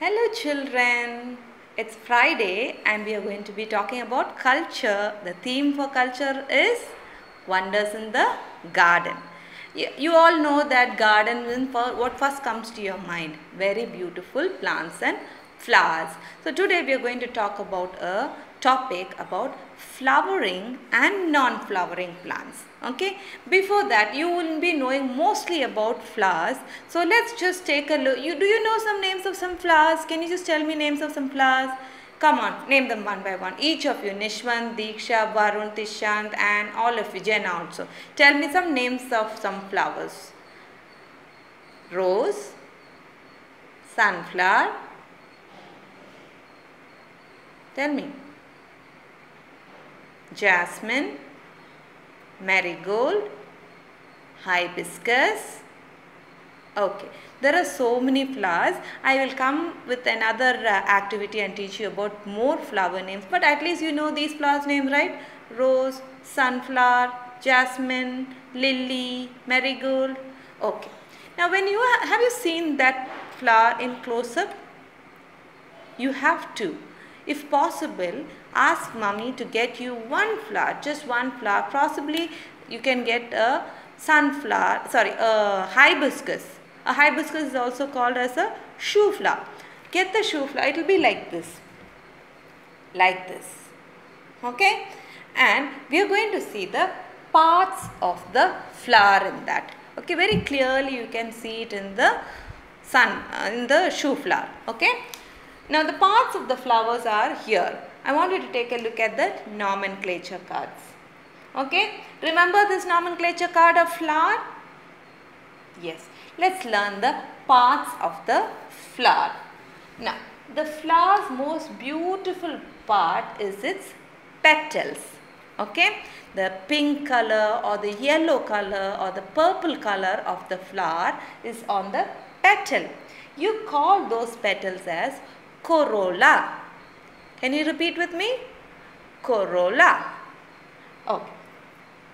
Hello children, it's Friday and we are going to be talking about culture. The theme for culture is wonders in the garden. You all know that garden, what first comes to your mind? Very beautiful plants and flowers. So today we are going to talk about a topic about flowering and non-flowering plants. Okay, before that you will be knowing mostly about flowers. So let's just take a look. Do you know some names of some flowers? Can you just tell me names of some flowers? Come on, name them one by one. Each of you, Nishwant, Diksha, Varun, Tishant and all of you, Jenna also. Tell me some names of some flowers. Rose, sunflower. Tell me. Jasmine, marigold, hibiscus. Okay, there are so many flowers. I will come with another activity and teach you about more flower names. But at least you know these flowers names, right? Rose, sunflower, jasmine, lily, marigold. Okay. Now when you have you seen that flower in close-up? You have to. If possible, ask mommy to get you one flower, just one flower. Possibly you can get a hibiscus. A hibiscus is also called as a shoe flower. Get the shoe flower. It will be like this. Like this. Okay? And we are going to see the parts of the flower in that. Okay? Very clearly you can see it in the in the shoe flower. Okay? Now the parts of the flowers are here. I want you to take a look at the nomenclature cards. Okay? Remember this nomenclature card of flower? Yes. Let's learn the parts of the flower. Now, the flower's most beautiful part is its petals. Okay? The pink color or the yellow color or the purple color of the flower is on the petal. You call those petals as corolla. Can you repeat with me? Corolla. Okay.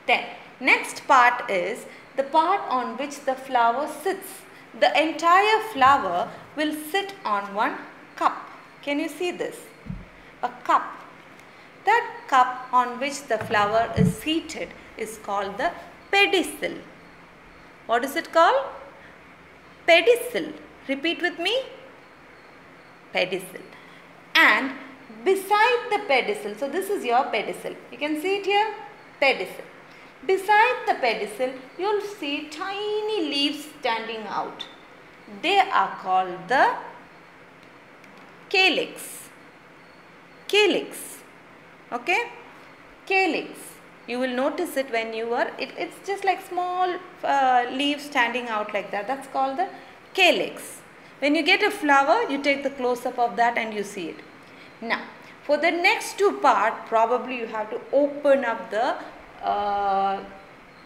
Then next part is the part on which the flower sits. The entire flower will sit on one cup. Can you see this? A cup. That cup on which the flower is seated is called the pedicel. What is it called? Pedicel. Repeat with me. Pedicel. And beside the pedicel, so this is your pedicel. You can see it here. Pedicel. Beside the pedicel, you will see tiny leaves standing out. They are called the calyx. Calyx. Okay? Calyx. You will notice it when you are, it's just like small leaves standing out like that. That's called the calyx. When you get a flower, you take the close-up of that and you see it. Now, for the next two parts, probably you have to open up the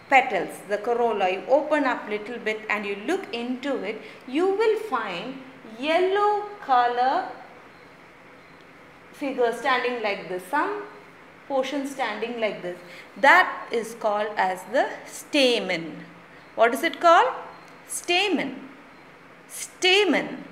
petals, the corolla. You open up little bit and you look into it. You will find yellow color figure standing like this. Some portion standing like this. That is called as the stamen. What is it called? Stamen. Stamen.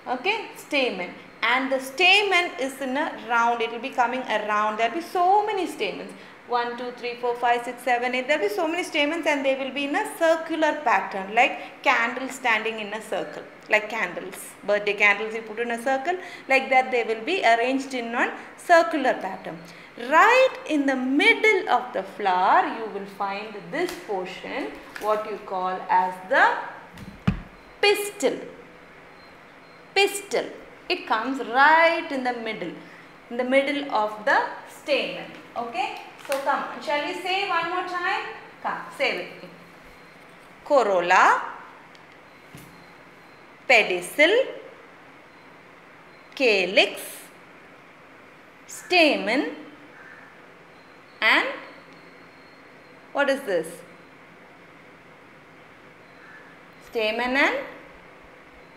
Okay, stamen. And the stamen is in a round. It will be coming around. There will be so many stamens. 1, 2, 3, 4, 5, 6, 7, 8. There will be so many stamens and they will be in a circular pattern, like candles standing in a circle. Like candles. Birthday candles you put in a circle. Like that they will be arranged in one circular pattern. Right in the middle of the flower you will find this portion, what you call as the pistil. Pistil. It comes right in the middle of the stamen. Okay? So come on, shall we say one more time? Come, say with me. Corolla, pedicel, calyx, stamen and what is this? Stamen and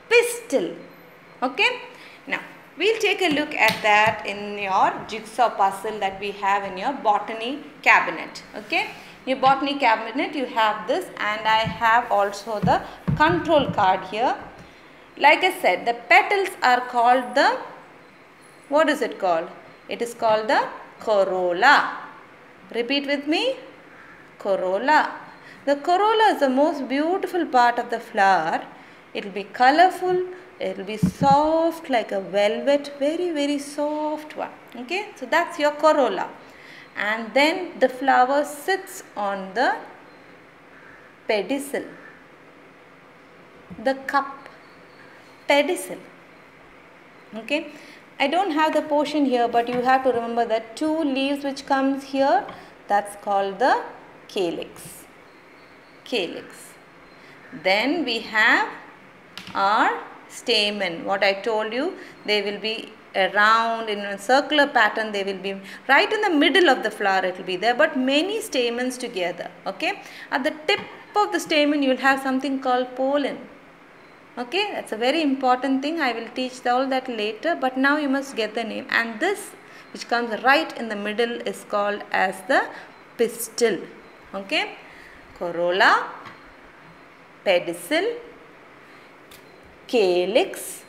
pistil. Okay? Now, we'll take a look at that in your jigsaw puzzle that we have in your botany cabinet. Okay? In your botany cabinet, you have this and I have also the control card here. Like I said, the petals are called the, what is it called? It is called the corolla. Repeat with me. Corolla. The corolla is the most beautiful part of the flower. It will be colorful. It will be soft like a velvet. Very, very soft one. Okay. So that's your corolla. And then the flower sits on the pedicel. The cup. Pedicel. Okay. I don't have the portion here, but you have to remember that two leaves which comes here, that's called the calyx. Calyx. Then we have our stamen. What I told you, they will be around in a circular pattern. They will be right in the middle of the flower. It will be there, but many stamens together. Okay. At the tip of the stamen, you will have something called pollen. Okay, that's a very important thing. I will teach all that later, but now you must get the name. And this which comes right in the middle is called as the pistil. Okay, corolla, pedicel, calyx,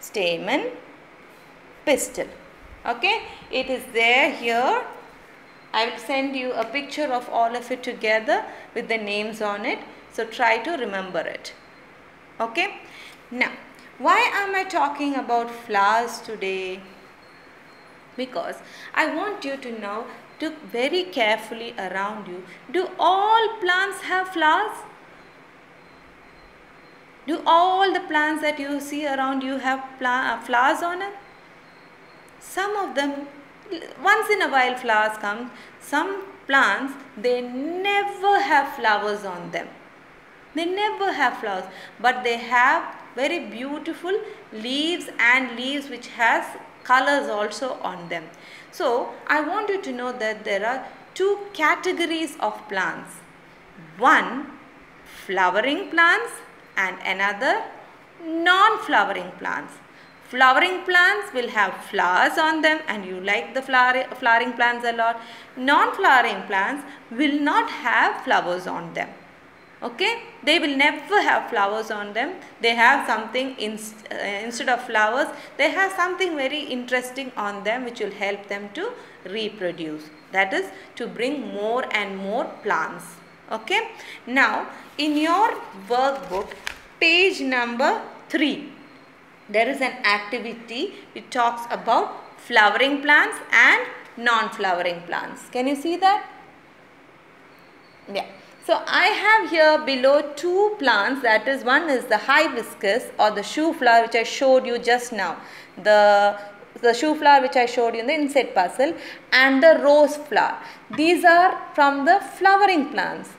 stamen, pistil. Okay, it is there here. I will send you a picture of all of it together with the names on it. So try to remember it. Okay. Now, why am I talking about flowers today? Because I want you to now look very carefully around you. Do all plants have flowers? Do all the plants that you see around you have flowers on them? Some of them, once in a while flowers come. Some plants, they never have flowers on them. They never have flowers, but they have very beautiful leaves and leaves which has colors also on them. So, I want you to know that there are two categories of plants. One, flowering plants and another non-flowering plants. Flowering plants will have flowers on them and you like the flowering plants a lot. Non-flowering plants will not have flowers on them. Okay, they will never have flowers on them. They have something instead of flowers, they have something very interesting on them which will help them to reproduce. That is to bring more and more plants. Okay, now in your workbook, page number 3, there is an activity which talks about flowering plants and non-flowering plants. Can you see that? Yeah. So, I have here below two plants, that is, one is the hibiscus or the shoe flower which I showed you just now. The shoe flower which I showed you in the insect puzzle, and the rose flower. These are from the flowering plants.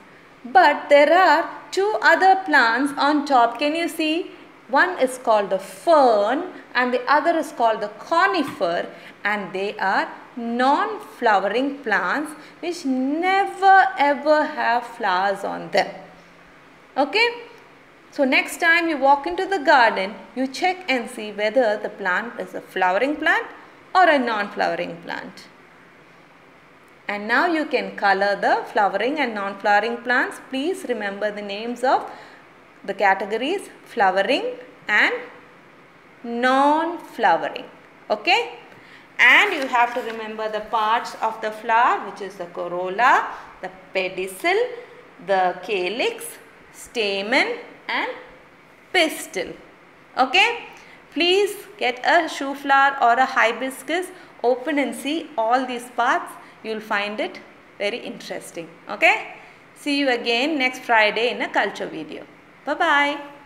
But there are two other plants on top. Can you see? One is called the fern and the other is called the conifer, and they are non-flowering plants which never ever have flowers on them. Okay. So, next time you walk into the garden, you check and see whether the plant is a flowering plant or a non-flowering plant. And now you can color the flowering and non-flowering plants. Please remember the names of the categories: flowering and non-flowering. Okay. And you have to remember the parts of the flower, which is the corolla, the pedicel, the calyx, stamen and pistil. Okay. Please get a shoe flower or a hibiscus, open and see all these parts. You will find it very interesting. Okay. See you again next Friday in a culture video. Bye-bye.